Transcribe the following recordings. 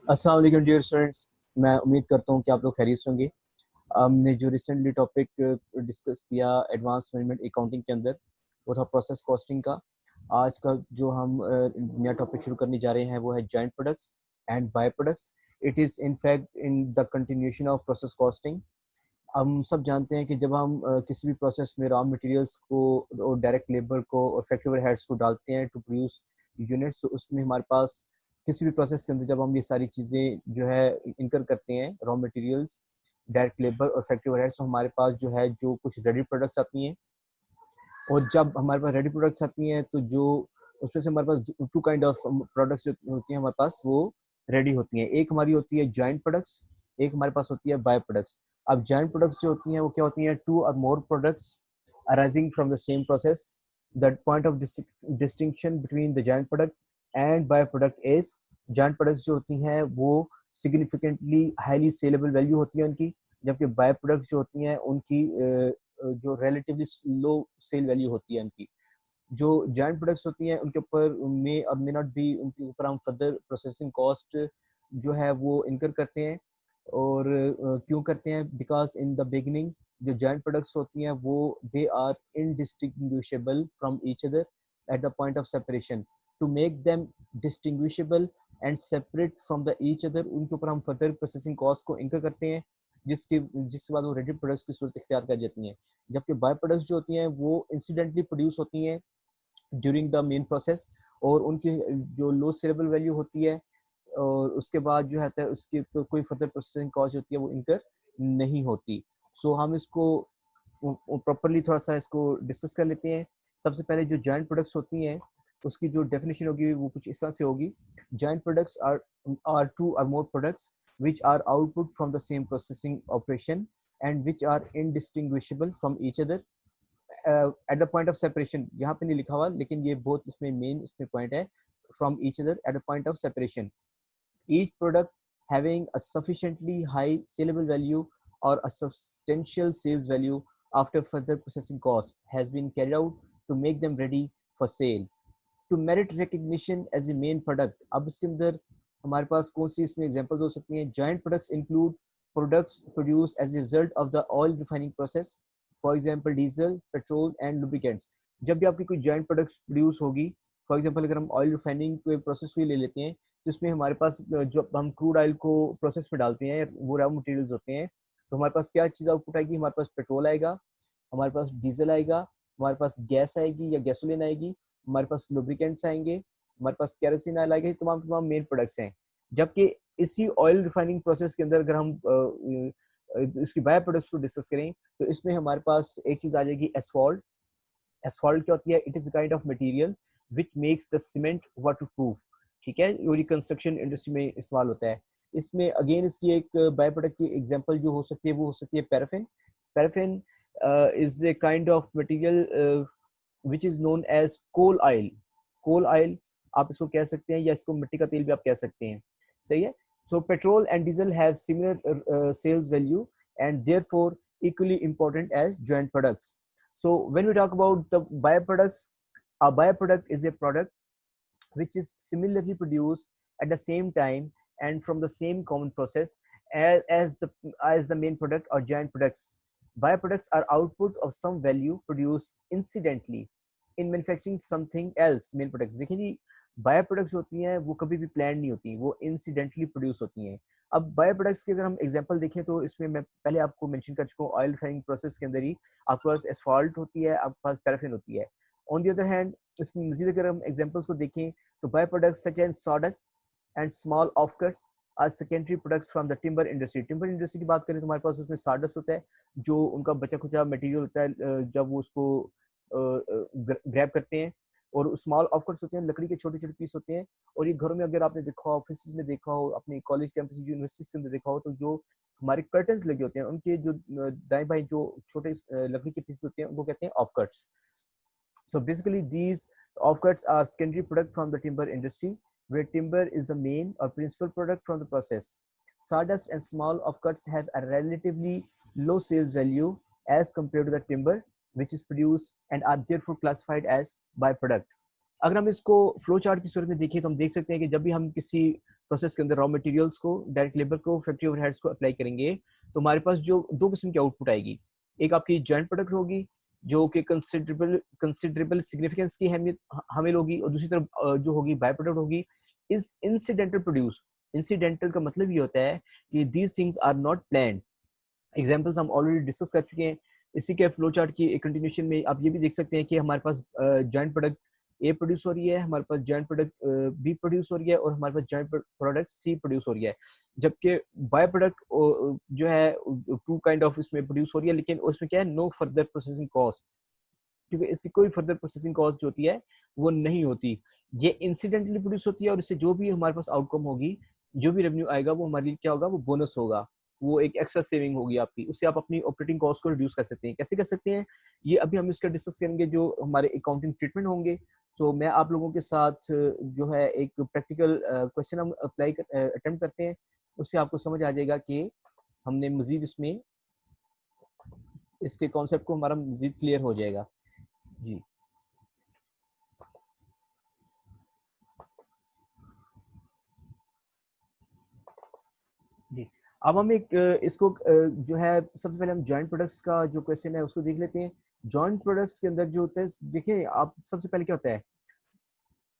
अस्सलाम वालेकुम dear students. मैं उम्मीद करता हूँ कि आप लोग खैरियत से होंगे। हमने जो रिसेंटली टॉपिक डिस्कस किया एडवांस मैनेजमेंट अकाउंटिंग के अंदर, वो था प्रोसेस कॉस्टिंग का। आज का जो हम नया टॉपिक शुरू करने जा रहे हैं वो है joint products and by products. It is in fact in the continuation of process costing. हम सब जानते हैं कि जब हम किसी भी प्रोसेस में रॉ मटेरियल्स को और डायरेक्ट लेबर को और फैक्ट्री ओवरहेड्स को डालते हैं टू प्रोड्यूस यूनिट्स, तो उसमें हमारे पास किसी भी प्रोसेस के अंदर जब हम ये सारी चीज़ें जो है इनकर करते हैं, रॉ मटेरियल्स, डायरेक्ट लेबर और फैक्ट्री ओवरहेड्स, तो हमारे पास जो है जो कुछ रेडी प्रोडक्ट्स आती हैं। और जब हमारे पास रेडी प्रोडक्ट्स आती हैं तो जो उसमें से हमारे पास टू काइंड ऑफ प्रोडक्ट्स जो होती हैं हमारे पास, वो रेडी होती हैं। एक हमारी होती है जॉइंट प्रोडक्ट्स, एक हमारे पास होती है बाय प्रोडक्ट्स। अब जॉइंट प्रोडक्ट्स जो होती हैं वो क्या होती हैं? टू और more products arising from the same process. The point of distinction between the joint product and byproduct is joint products जो होती हैं वो significantly highly saleable value होती है उनकी, जबकि बाय प्रोडक्ट्स जो होती हैं उनकी जो relatively low sale value होती है उनकी। जो जॉइंट प्रोडक्ट्स होती हैं उनके ऊपर मे और मे नॉट बी, उनके ऊपर हम फर्दर प्रोसेसिंग कॉस्ट जो है वो इनकर करते हैं। और क्यों करते हैं? बिकॉज इन द बिगनिंग जो जॉइंट प्रोडक्ट्स होती हैं वो they are indistinguishable from each other at the point of separation. To make them distinguishable and separate from the each other, उनके ऊपर हम फर्दर प्रोसेसिंग कॉस्ट को इनकर करते हैं, जिसके बाद वो रेडी प्रोडक्ट्स की सूरत इख्तियार कर जाती हैं। जबकि बाय प्रोडक्ट्स जो होती हैं वो इंसिडेंटली प्रोड्यूस होती हैं ड्यूरिंग द मेन प्रोसेस, और उनकी जो लो सेलेबल वैल्यू होती है और उसके बाद जो है उसकी कोई फर्दर प्रोसेसिंग कॉस्ट होती है वो इनकर नहीं होती। सो हम इसको प्रॉपरली थोड़ा सा इसको डिस्कस कर लेते हैं। सबसे पहले जो जॉइंट प्रोडक्ट्स होती हैं उसकी जो डेफिनेशन होगी वो कुछ इस तरह से होगी। जॉइंट प्रोडक्ट्स आर टू और more products which are output from the same processing operation and which are indistinguishable from each other eight the point of separation. यहाँ पे नहीं लिखा हुआ लेकिन ये बहुत इसमें मेन इसमें पॉइंट है। From each other at the point of separation, each product having a sufficiently high saleable value or a substantial sales value after further processing cost has been carried out to make them ready for sale to merit recognition as a main product। अब इसके अंदर हमारे पास कौन सी इसमें examples हो सकती हैं? Joint products include products produce as a result of the oil refining process, for example diesel, petrol and lubricants. जब भी आपकी कोई जॉइंट प्रोडक्ट्स प्रोड्यूस होगी, फॉर एग्जांपल अगर हम ऑयल रिफाइनिंग के प्रोसेस को ही ले लेते हैं, जिसमें हमारे पास जो हम क्रूड ऑयल को प्रोसेस में डालते हैं वो रॉ मटेरियल्स होते हैं, तो हमारे पास क्या चीज़ आउटपुट आएगी? हमारे पास पेट्रोल आएगा, हमारे पास डीजल आएगा, हमारे पास गैस आएगी या गैसोलीन आएगी, हमारे पास लुब्रिकेंट्स आएंगे, हमारे पास केरोसिन ऑयल आएगा। तमाम तमाम मेन प्रोडक्ट्स हैं। जबकि इसी ऑयल रिफाइनिंग प्रोसेस के अंदर अगर हम इसकी बाय प्रोडक्ट्स को डिस्कस करें तो इसमें हमारे पास एक चीज़ आ जाएगी, एसफॉल्ट। एसफॉल्ट क्या होती है? It is kind of material which makes the cement water proof. ठीक है, और ये कंस्ट्रक्शन इंडस्ट्री में इस्तेमाल होता है। इसमें अगेन इसकी एक बाय प्रोडक्ट की एग्जांपल जो हो सकती है वो हो सकती है paraffin. Paraffin is a kind of material which is known as coal oil. Coal oil आप इसको कह सकते हैं या इसको मिट्टी का तेल भी आप कह सकते हैं। सही है। So petrol and diesel have similar sales value and therefore equally important as joint products. So when we talk about the bioproducts, a bioproduct is a product which is similarly produced at the same time and from the same common process as the main product or joint products. Bioproducts are output of some value produced incidentally in manufacturing something else. Main products देखिए जी, bio products होती हैं वो कभी भी plan नहीं होती, वो incidentally produce होती हैं। अब बायो प्रोडक्ट्स की अगर हम एग्जांपल देखें तो इसमें मैं पहले आपको मेंशन कर चुका हूँ, ऑयल रिफाइनिंग प्रोसेस के अंदर ही आपके पास एसफॉल्ट होती है, आपके पास पैराफिन होती है। ऑन द अदर हैंड इसमें मजीद अगर हम एग्जांपल्स को देखें तो bio products such as sawdust and small offcuts are secondary products from the timber industry. Timber industry की बात करें तो हमारे पास उसमें सॉडस्ट होता है, जो उनका बचा खुचा मटेरियल होता है जब वो उसको ग्रैब करते हैं। और स्मॉल ऑफकट्स होते हैं, लकड़ी के छोटे छोटे पीस होते हैं। और ये घरों में अगर आपने देखा हो, ऑफिस में देखा हो, अपने कॉलेज कैंपस यूनिवर्सिटी के अंदर देखा हो, तो जो हमारे कर्टन्स लगे होते हैं उनके जो दाएं बाएं जो छोटे लकड़ी के पीस होते हैं उनको कहते हैं ऑफकट्स। So basically these offcuts are secondary product from the timber industry where timber is the main or principal product from the process. Sawdust and small offcuts have a relatively low sales value as compared to the timber which is produced and are therefore classified as byproduct. अगर हम इसको flow chart की सूरत में देखें तो हम देख सकते हैं कि जब भी हम किसी प्रोसेस के अंदर रॉ मटेरियल्स को, डायरेक्ट लेबर को, फैक्ट्री ओवरहेड्स को अप्लाई करेंगे, तो हमारे पास जो दो किस्म की आउटपुट आएगी। एक आपकी जॉइंट प्रोडक्ट होगी जो कि कंसिडरेबल सिग्निफिकेंस की अहमियत हामिल होगी, और दूसरी तरफ जो होगी बाय प्रोडक्ट होगी इज इंसिडेंटल प्रोड्यूस। इंसिडेंटल का मतलब ये होता है कि these things are not planned. Examples हम ऑलरेडी डिस्कस कर चुके हैं। इसी के फ्लो चार्ट की एक कंटिन्यूशन में आप ये भी देख सकते हैं कि हमारे पास जॉइंट प्रोडक्ट ए प्रोड्यूस हो रही है, हमारे पास जॉइंट प्रोडक्ट बी प्रोड्यूस हो रही है, और हमारे पास जॉइंट प्रोडक्ट सी प्रोड्यूस हो रही है। जबकि बाय प्रोडक्ट जो है टू काइंड ऑफ इसमें प्रोड्यूस हो रही है, लेकिन उसमें क्या है, नो फर्दर प्रोसेसिंग कॉस्ट, क्योंकि इसकी कोई फर्दर प्रोसेसिंग कॉस्ट जो होती है वो नहीं होती। ये इंसिडेंटली प्रोड्यूस होती है, और इससे जो भी हमारे पास आउटकम होगी, जो भी रेवेन्यू आएगा, वो हमारे लिए क्या होगा, वो बोनस होगा, वो एक एक्स्ट्रा सेविंग होगी आपकी। उससे आप अपनी ऑपरेटिंग कॉस्ट को रिड्यूस कर सकते हैं। कैसे कर सकते हैं, ये अभी हम इसका डिस्कस करेंगे जो हमारे अकाउंटिंग ट्रीटमेंट होंगे। तो मैं आप लोगों के साथ जो है एक प्रैक्टिकल क्वेश्चन हम अटेम्प्ट करते हैं, उससे आपको समझ आ जाएगा कि हमने मजीद इसमें इसके कॉन्सेप्ट को हमारा मजीद क्लियर हो जाएगा। जी जी अब हम एक इसको जो है सबसे पहले हम जॉइंट प्रोडक्ट्स का जो क्वेश्चन है उसको देख लेते हैं। जॉइंट प्रोडक्ट्स के अंदर जो होता है, देखिए आप सबसे पहले क्या होता है,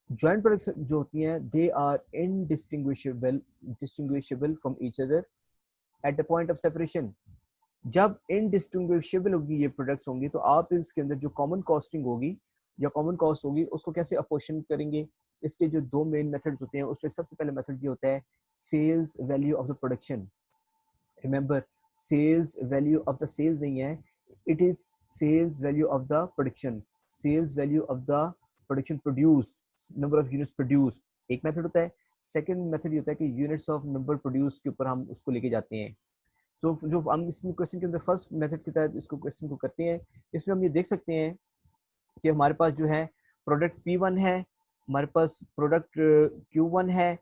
जॉइंट प्रोडक्ट्स जो होती हैं they are distinguishable from each other at the point of separation. जब इनडिस्टिंग्विशेबल होगी ये प्रोडक्ट्स होंगी, तो आप इसके अंदर जो कॉमन कॉस्टिंग होगी या कॉमन कॉस्ट होगी उसको कैसे अपोर्शन करेंगे। इसके जो दो मेन मेथड्स होते हैं, उसमें सबसे पहले मेथड ये होता है sales value of the production. Remember, sales value of the sales नहीं है, it is sales value of the production. Sales value of the production produce, number of units produce, एक मेथड होता है। सेकंड मेथड ये होता है कि units of number produce के ऊपर हम उसको लेके जाते हैं। तो जो हम इसमें क्वेश्चन के अंदर फर्स्ट मेथड के तहत इसको क्वेश्चन को करते हैं, इसमें हम ये देख सकते हैं कि हमारे पास जो है प्रोडक्ट P1 है, हमारे पास प्रोडक्ट Q1 है,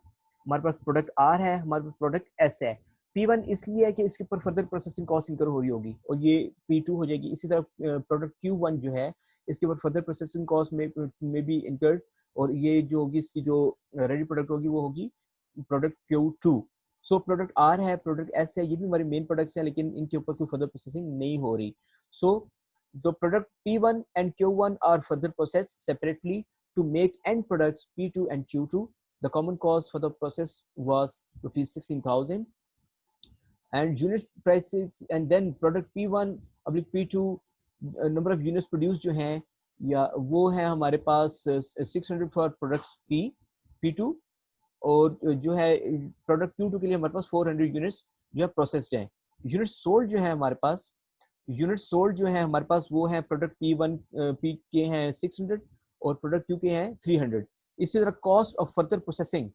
हमारे पास प्रोडक्ट R है, हमारे पास प्रोडक्ट S है। P1 इसलिए है कि इसके ऊपर फर्दर प्रोसेसिंग कॉस्ट इंकर हो रही होगी, और ये P2 हो जाएगी। इसी तरह प्रोडक्ट Q1 जो है इसके ऊपर फर्दर प्रोसेसिंग कॉस्ट में भी इंकर्ड, और ये जो होगी इसकी जो रेडी प्रोडक्ट होगी वो होगी product Q2। So product R है, प्रोडक्ट S है, ये भी हमारे मेन प्रोडक्ट्स हैं, लेकिन इनके ऊपर कोई फर्दर प्रोसेसिंग नहीं हो रही। सो the product P1 and Q1 are further processed separately to make end products P2 and Q2. The common cost for the process was rupees 16,000, and unit prices, and then product P1 oblique P2 number of units produced जो हैं या वो है हमारे पास 600 for products P2, और जो है product Q2 के लिए हमारे पास 400 यूनिट्स जो है प्रोसेस्ड हैं। यूनिट सोल्ड जो है हमारे पास, यूनिट सोल्ड जो है हमारे पास वो है प्रोडक्ट P1 P के हैं 600 और प्रोडक्ट Q के हैं 300। इसी तरह cost of further processing,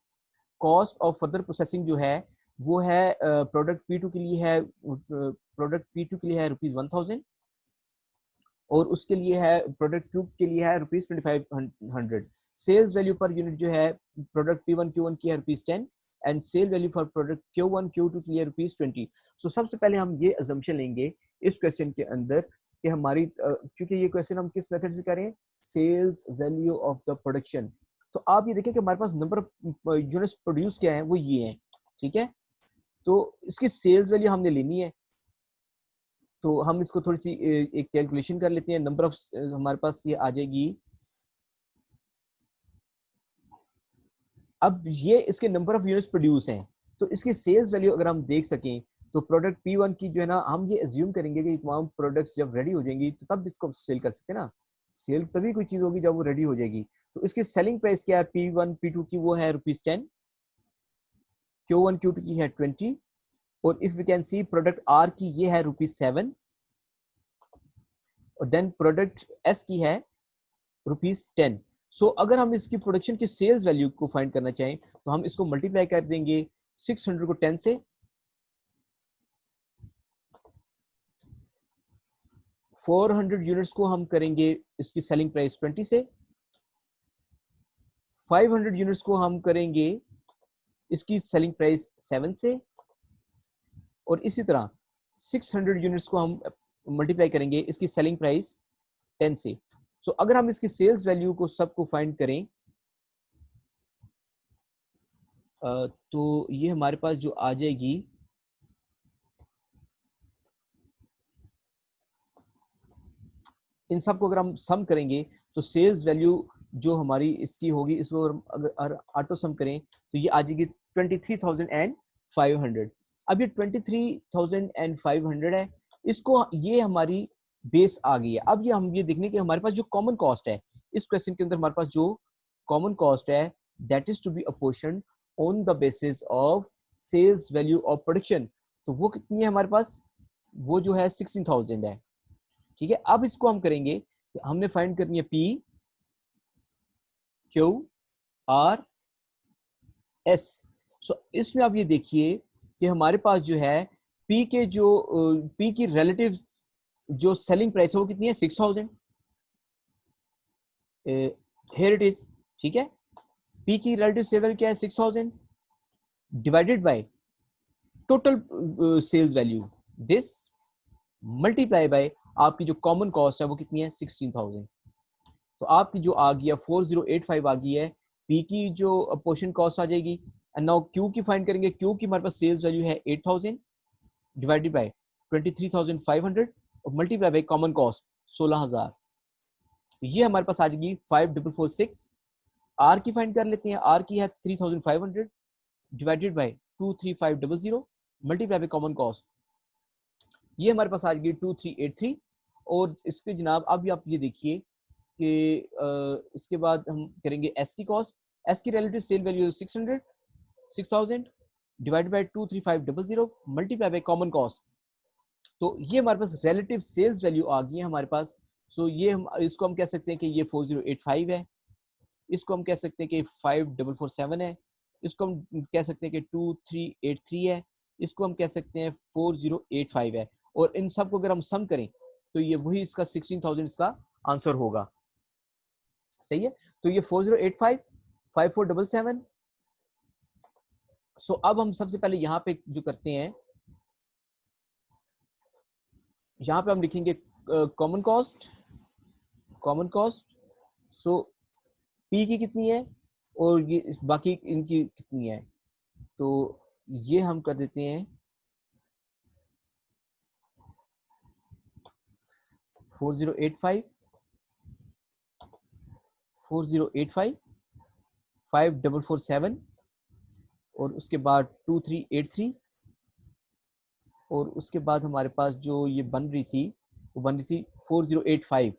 cost of further processing जो है वो है प्रोडक्ट P2 के लिए है, प्रोडक्ट P2 के लिए है रुपीज 1000, और उसके लिए है प्रोडक्ट Q के लिए है rupees 2500। Sales value per unit जो है प्रोडक्ट P1 Q1 की है rupees 10, and sale value for product Q1 Q2 के लिए रुपीज 20। सो सबसे पहले हम ये अजम्पशन लेंगे इस क्वेश्चन के अंदर कि हमारी क्योंकि ये क्वेश्चन हम किस मेथड से करें, sales value of the production. तो आप ये देखें कि हमारे पास नंबर ऑफ यूनिट्स प्रोड्यूस क्या है, वो ये हैं, ठीक है। तो इसकी सेल्स वैल्यू हमने लेनी है, तो हम इसको थोड़ी सी एक कैलकुलेशन कर लेते हैं। नंबर ऑफ हमारे पास ये आ जाएगी, अब ये इसके नंबर ऑफ यूनिट्स प्रोड्यूस हैं, तो इसकी सेल्स वैल्यू अगर हम देख सकें तो प्रोडक्ट P1 की जो है ना, हम ये एज्यूम करेंगे कि तमाम प्रोडक्ट्स जब रेडी हो जाएंगी तो तब इसको सेल कर सकते हैं ना। सेल तभी कोई चीज होगी जब वो रेडी हो जाएगी। तो इसकी सेलिंग प्राइस क्या है P1 P2 की, वो है रुपीज 10, Q1 Q2 की है 20, और if we can see product R की ये है रुपीज 7, और देन प्रोडक्ट S की है रुपीज 10। सो अगर हम इसकी प्रोडक्शन की सेल्स वैल्यू को फाइंड करना चाहें तो हम इसको मल्टीप्लाई कर देंगे 600 को 10 से, 400 यूनिट्स को हम करेंगे इसकी सेलिंग प्राइस 20 से, 500 यूनिट्स को हम करेंगे इसकी सेलिंग प्राइस 7 से, और इसी तरह 600 यूनिट्स को हम मल्टीप्लाई करेंगे इसकी सेलिंग प्राइस 10 से। सो अगर हम इसकी सेल्स वैल्यू को सबको फाइंड करें तो ये हमारे पास जो आ जाएगी, इन सबको अगर हम सम करेंगे तो सेल्स वैल्यू जो हमारी इसकी होगी, इसको अगर ऑटो सम करें तो ये आ जाएगी 23,500। अब ये 23,500 है, इसको ये हमारी बेस आ गई है। अब ये हम ये देखने कि हमारे पास जो कॉमन कॉस्ट है इस क्वेश्चन के अंदर, हमारे पास जो कॉमन कॉस्ट है that is to be apportioned on the basis of sales value of production, तो वो कितनी है हमारे पास, वो जो है 16,000 है। ठीक है, अब इसको हम करेंगे कि हमने फाइंड करनी है पी क्यू आर एस। सो इसमें आप ये देखिए कि हमारे पास जो है पी के जो पी की रिलेटिव जो सेलिंग प्राइस है वो कितनी है 6,000, हियर इट इज। ठीक है, पी की रिलेटिव सेल क्या है 6,000 divided by total sales value, this multiply by आपकी जो कॉमन कॉस्ट है वो कितनी है 16,000। तो आपकी जो आ गई है 4085 आ गई है, पी की जो पोर्शन कॉस्ट आ जाएगी। एंड नाउ क्यू की फाइंड करेंगे, क्यू की हमारे पास सेल्स वैल्यू है 8,000 डिवाइडेड बाय 23,500 और मल्टीप्लाई बाय कॉमन कॉस्ट 16,000, तो ये हमारे पास आ जाएगी 5446। आर की फाइंड कर लेते हैं, आर की है 3,500 divided by 23500 multiply by common cost, ये हमारे पास आ जाएगी 2383। और इसके जनाब अब आप ये देखिए कि इसके बाद हम करेंगे एस की कॉस्ट। एस की relative sale value 6,000 divide by 23500 multiply by common cost, तो ये हमारे पास रिलेटिव सेल्स वैल्यू आ गई है हमारे पास। सो ये हम इसको हम कह सकते हैं कि ये 4085 है, इसको हम कह सकते हैं कि 5447 है, इसको हम कह सकते हैं कि 2383 है, इसको हम कह सकते हैं 4085 है। और इन सब को अगर हम सम करें तो ये वही इसका 16,000 इसका आंसर होगा। सही है, तो ये 4085 5477। सो अब हम सबसे पहले यहाँ पे जो करते हैं, यहाँ पे हम लिखेंगे कॉमन कॉस्ट, कॉमन कॉस्ट। सो पी की कितनी है और ये बाकी इनकी कितनी है, तो ये हम कर देते हैं 4085 4085 5447 और उसके बाद 2383 और उसके बाद हमारे पास जो ये बन रही थी वो बन रही थी 4085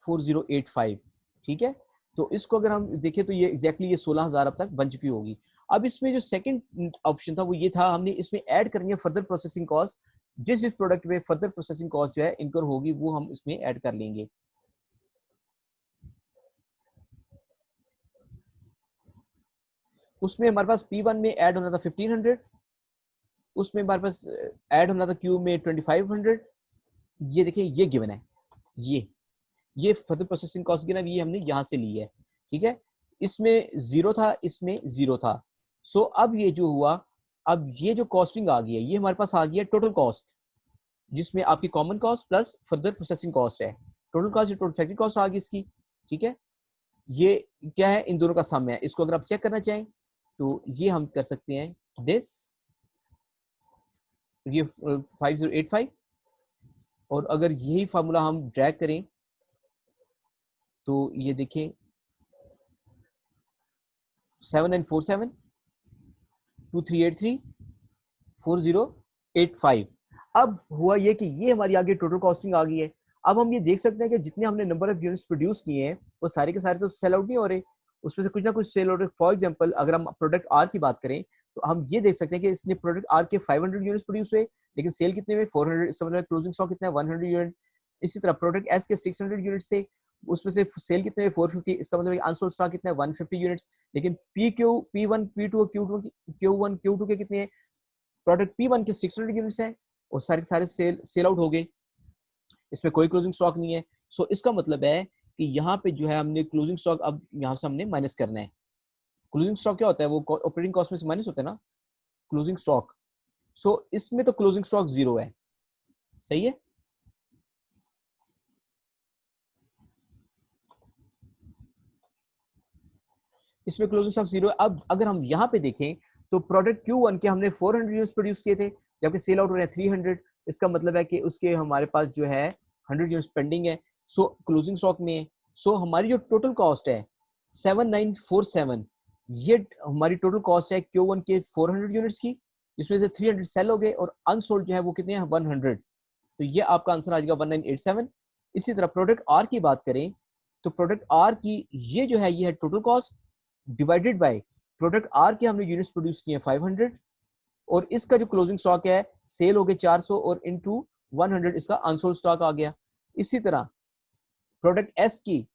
4085। ठीक है, तो इसको अगर हम देखें तो ये एग्जैक्टली ये 16,000 अब तक बन चुकी होगी। अब इसमें जो सेकंड ऑप्शन था वो ये था, हमने इसमें ऐड करनी है फर्दर प्रोसेसिंग कॉस्ट, जिस जिस प्रोडक्ट में फर्दर प्रोसेसिंग कॉस्ट जो है इनकर होगी वो हम इसमें ऐड कर लेंगे। उसमें हमारे पास P1 में ऐड होना था 1500, उसमें हमारे पास ऐड होना था Q में 2500। ये देखिए ये गिवन है, ये फर्दर प्रोसेसिंग कॉस्ट गिवन है, ये हमने यहां से ली है। ठीक है, इसमें जीरो था, इसमें जीरो था। सो अब ये जो हुआ, अब ये जो कॉस्टिंग आ गई है ये हमारे पास आ गई है टोटल कॉस्ट, जिसमें आपकी common cost plus further processing cost है। Total cost total factory cost आ गई इसकी। ठीक है, ये क्या है, इन दोनों का सम है। इसको अगर आप चेक करना चाहें तो ये हम कर सकते हैं दिस, ये 5085, और अगर यही फार्मूला हम ड्रैग करें तो ये देखें 7947 2383 4085। अब हुआ ये कि ये हमारी आगे टोटल कॉस्टिंग आ गई है। अब हम ये देख सकते हैं कि जितने हमने नंबर ऑफ यूनिट्स प्रोड्यूस किए हैं वो सारे के सारे तो सेल आउट नहीं हो रहे, उसमें से कुछ ना कुछ सेल आउट। फॉर एग्जांपल अगर हम प्रोडक्ट आर की बात करें तो हम ये देख सकते हैं कि इसने प्रोडक्ट आर के 500 यूनिट्स प्रोड्यूस हुए, लेकिन सेल कितने हुए 400, इसका मतलब क्लोजिंग स्टॉक कितना है 100 यूनिट। इसी तरह प्रोडक्ट एस के 600 यूनिट्स थे, उसमें से सेल कितने हुए 450, इसका मतलब अनसोल्ड स्टॉक कितना है 150 यूनिट्स। लेकिन P Q P1 P2 Q1 Q2 के कितने, प्रोडक्ट P1 के 600 यूनिट्स हैं और सारे के सारे सेल आउट हो गए, इसमें कोई क्लोजिंग स्टॉक नहीं है। सो इसका मतलब है कि यहाँ पे जो है हमने क्लोजिंग स्टॉक अब यहाँ से हमने माइनस करना है। क्लोजिंग स्टॉक क्या होता है, वो ऑपरेटिंग कॉस्ट में से माइनस होता है ना क्लोजिंग स्टॉक। सो इसमें तो क्लोजिंग स्टॉक जीरो है। सही है, इसमें क्लोजिंग स्टॉक 0 है। अब अगर हम यहाँ पे देखें तो प्रोडक्ट Q1 के हमने 400 यूनिट्स प्रोड्यूस किए थे, जबकि सेल आउट हो रहे हैं 300। इसका मतलब है कि उसके हमारे पास जो है 100 यूनिट्स पेंडिंग है, सो क्लोजिंग स्टॉक में है। सो हमारी जो टोटल कॉस्ट है 7947, ये हमारी टोटल कॉस्ट है Q1 के 400 यूनिट्स की, जिसमें से 300 सेल हो गए और अनसोल्ड जो है वो कितने हैं 100। तो ये आपका आंसर आ जाएगा 1987। इसी तरह प्रोडक्ट आर की बात करें तो प्रोडक्ट आर की ये जो है ये है total cost divided by product R के हमने यूनिट्स प्रोड्यूस किए 500 और इसका जो क्लोजिंग स्टॉक है सेल हो गए 400 और इनटू 100 इसका अनसोल्ड स्टॉक आ गया। इसी तरह प्रोडक्ट एस की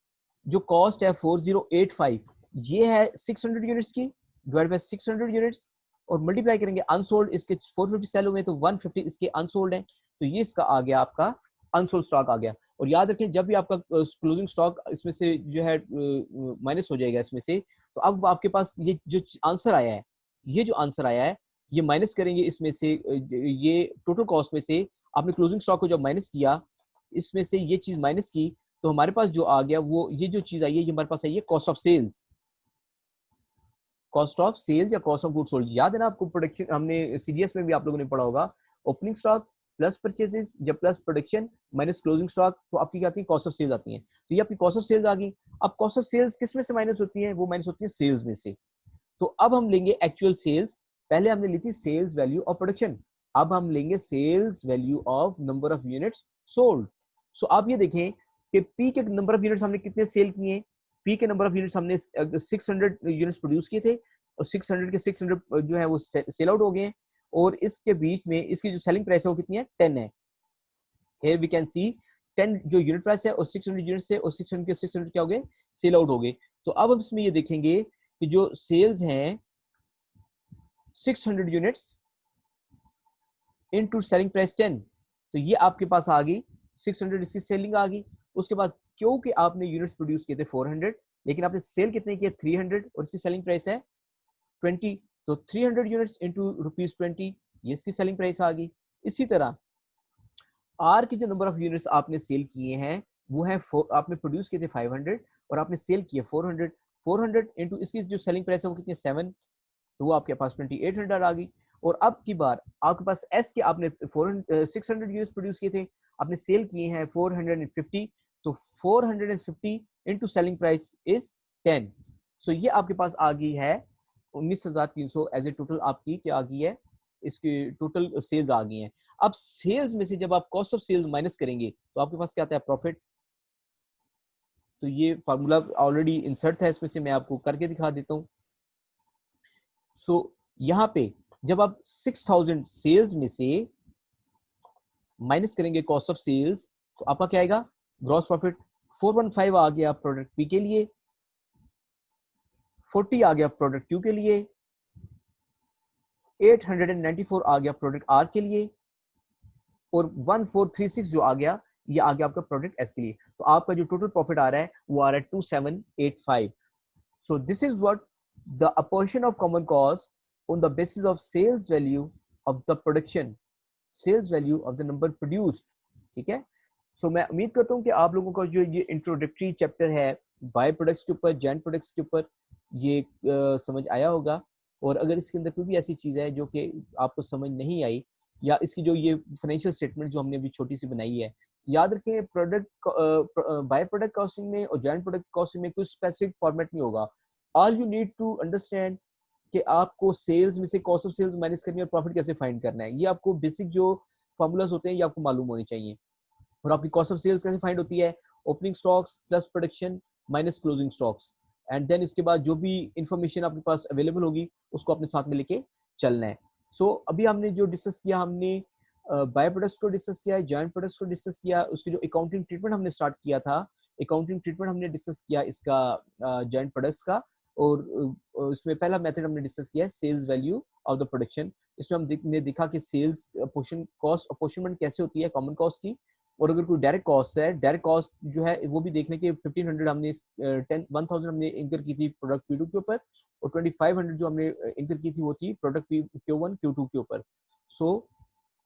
जो कॉस्ट है 4085, ये है 600 यूनिट्स की डिवाइड बाय 600 यूनिट्स और मल्टीप्लाई करेंगे अनसोल्ड, इसके 450 सेल हुए तो 150 इसके अनसोल्ड है, तो ये इसका आ गया आपका अनसोल्ड स्टॉक आ गया। और याद रखें जब भी आपका क्लोजिंग स्टॉक इसमें से जो है माइनस हो जाएगा इसमें से, तो अब आपके पास ये जो आंसर आया है, ये जो आंसर आया है ये माइनस करेंगे इसमें से, ये टोटल कॉस्ट में से आपने क्लोजिंग स्टॉक को जब माइनस किया, इसमें से ये चीज माइनस की, तो हमारे पास जो आ गया वो ये जो चीज आई है ये हमारे पास आई है cost of sales. Cost of sales या कॉस्ट ऑफ गुड्स सोल्ड, याद है ना आपको प्रोडक्शन, हमने सीडीएस में भी आप लोगों ने पढ़ा होगा, ओपनिंग स्टॉक प्लस परचेजेस जब plus production minus closing stock, तो आपकी क्या आती है कॉस्ट ऑफ सेल्स आती है। तो ये आपकी कॉस्ट ऑफ सेल्स आ गई। अब कॉस्ट ऑफ सेल्स किस में से माइनस होती है, वो माइनस होती है सेल्स में से। तो अब हम लेंगे एक्चुअल सेल्स, पहले हमने ली थी सेल्स वैल्यू ऑफ प्रोडक्शन, अब हम लेंगे sales value of number of units sold. So आप ये देखें कि पी के नंबर ऑफ यूनिट्स हमने कितने सेल किए, पी के नंबर ऑफ यूनिट्स हमने 600 यूनिट्स प्रोड्यूस किए थे और 600 के 600 जो है वो सेल आउट हो गए हैं, और इसके बीच में इसकी जो सेलिंग प्राइस है वो कितनी है 10 है। हियर वी कैन सी 10 जो यूनिट प्राइस है और 600 यूनिट से और 600 के 600 क्या हो गए सेल आउट हो गए। तो अब हम इसमें ये देखेंगे कि जो सेल्स हैं 600 यूनिट्स इनटू सेलिंग प्राइस 10, तो ये आपके पास आ गई 600 इसकी सेलिंग आ गई। उसके बाद क्योंकि आपने यूनिट्स प्रोड्यूस किए थे 400 लेकिन आपने सेल कितने किए 300 और इसकी सेलिंग प्राइस है 20, तो 300 यूनिट्स इनटू ₹20, ये इसकी सेलिंग प्राइस आ गई। इसी तरह आर की जो नंबर ऑफ यूनिट्स आपने सेल किए हैं वो है आपने प्रोड्यूस किए थे 500 और आपने सेल किए 400, 400 इनटू इसकी जो सेलिंग प्राइस है वो कितनी 7, तो वो आपके पास 2800 आ गई। और अब की बार आपके पास एस के आपने 600 यूनिट्स प्रोड्यूस किए थे, आपने सेल किए हैं 450, तो 450 इनटू सेलिंग प्राइस इज 10, सो ये आपके पास आ गई है 19,300 एज ए टोटल आपकी क्या आ गई है, इसकी टोटल सेल्स आ गई हैं। अब सेल्स में से जब आप कॉस्ट ऑफ सेल्स माइनस करेंगे तो आपके पास क्या आता है प्रॉफिट। तो ये फार्मूला ऑलरेडी इंसर्ट है इसमें से, मैं आपको करके दिखा देता हूं। सो यहाँ पे जब आप 6000 सेल्स में से माइनस करेंगे कॉस्ट ऑफ सेल्स तो आपका क्या आएगा ग्रॉस प्रॉफिट 415 आ गया प्रोडक्ट पी के लिए, 40 आ गया प्रोडक्ट क्यू के लिए, 894 आ गया प्रोडक्ट आर के लिए और 1436 जो आ गया ये आ गया आपका प्रोडक्ट एस के लिए। तो आपका जो टोटल प्रॉफिट आ रहा है वो आ रहा है 2785। So this is what the apportion of common cost on the basis of sales value of the production, sales value of the number produced. ठीक है, सो मैं उम्मीद करता हूँ कि आप लोगों का जो ये इंट्रोडक्टरी चैप्टर है बाय प्रोडक्ट्स के ऊपर, जॉइंट प्रोडक्ट्स के ऊपर, ये समझ आया होगा। और अगर इसके अंदर कोई भी ऐसी चीज है जो कि आपको समझ नहीं आई, या इसकी जो ये फाइनेंशियल स्टेटमेंट जो हमने अभी छोटी सी बनाई है, याद रखें प्रोडक्ट बाय प्रोडक्ट कॉस्टिंग में और जॉइंट प्रोडक्ट कॉस्टिंग में कोई स्पेसिफिक फॉर्मेट नहीं होगा। All you need to understand कि आपको सेल्स में से कॉस्ट ऑफ सेल्स माइनस करनी है और प्रॉफिट कैसे फाइंड करना है, ये आपको बेसिक जो फॉर्मूलाज होते हैं ये आपको मालूम होने चाहिए। और आपकी कॉस्ट ऑफ सेल्स कैसे फाइंड होती है, opening stocks plus production minus closing stocks, and then इसके बाद जो भी इंफॉर्मेशन आपके पास अवेलेबल होगी उसको अपने साथ में लेके चलना है। सो अभी हमने जो डिस्कस किया, हमने बाय प्रोडक्ट्स को डिस्कस किया है, जॉइंट प्रोडक्ट्स को डिस्कस किया, उसकी जो अकाउंटिंग ट्रीटमेंट हमने स्टार्ट किया था, अकाउंटिंग ट्रीटमेंट हमने डिस्कस किया इसका जॉइंट प्रोडक्ट्स का। और उसमें पहला मेथड हमने डिस्कस किया है sales value of the production. इसमें हमने देखा कि सेल्स अपोर्शन कॉस्ट अपोर्शनमेंट कैसे होती है कॉमन कॉस्ट की, और अगर कोई डायरेक्ट कॉस्ट है, डायरेक्ट कॉस्ट जो है वो भी देखने के 1500 हमने 1000 हमने इंकर की थी प्रोडक्ट P2 के ऊपर, और 2500 जो हमने इंकर की थी वो थी प्रोडक्ट Q1 Q2 के ऊपर। सो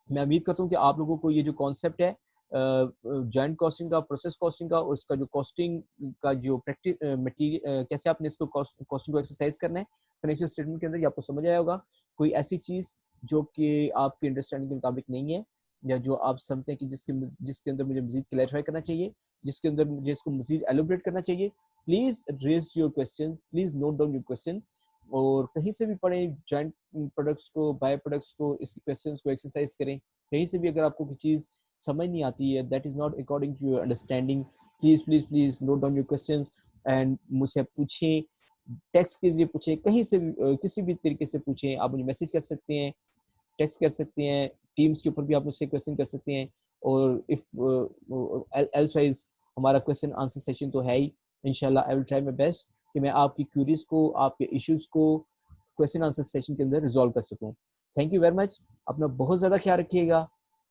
मैं उम्मीद करता हूँ कि आप लोगों को ये जो कॉन्सेप्ट है जॉइंट कॉस्टिंग का, प्रोसेस कॉस्टिंग का, और उसका जो कॉस्टिंग का जो प्रैक्टिस मटीरियल, कैसे आपने इसको कॉस्टिंग को एक्सरसाइज करना है फाइनेंशियल स्टेटमेंट के अंदर, ये आपको समझ आया होगा। कोई ऐसी चीज जो कि आपके अंडरस्टैंडिंग के मुताबिक नहीं है, या जो आप समझते हैं कि जिसके अंदर मुझे मजीद क्लैरिफाई करना चाहिए, जिसके अंदर मुझे इसको मजीद एलोबरेट करना चाहिए, please raise your question, please note down your question. और कहीं से भी पढ़ें जॉइंट प्रोडक्ट्स को, बाय प्रोडक्ट्स को, इसके क्वेश्चन को एक्सरसाइज करें। कहीं से भी अगर आपको कोई चीज़ समझ नहीं आती है, that is not according to your understanding, please please please note down your question and मुझसे पूछें, टेक्स्ट कीजिए, पूछें, कहीं से भी किसी भी तरीके से पूछें। आप मुझे मैसेज कर सकते हैं, टेक्स्ट कर सकते हैं, टीम्स के ऊपर भी आप मुझसे क्वेश्चन कर सकते हैं। और इफ एल्सवाइज हमारा क्वेश्चन आंसर सेशन तो है ही। इंशाल्लाह I will try my best कि मैं आपकी क्यूरीज को, आपके इश्यूज को क्वेश्चन आंसर सेशन के अंदर रिजॉल्व कर सकूं। Thank you very much. अपना बहुत ज़्यादा ख्याल रखिएगा।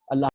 अल्लाह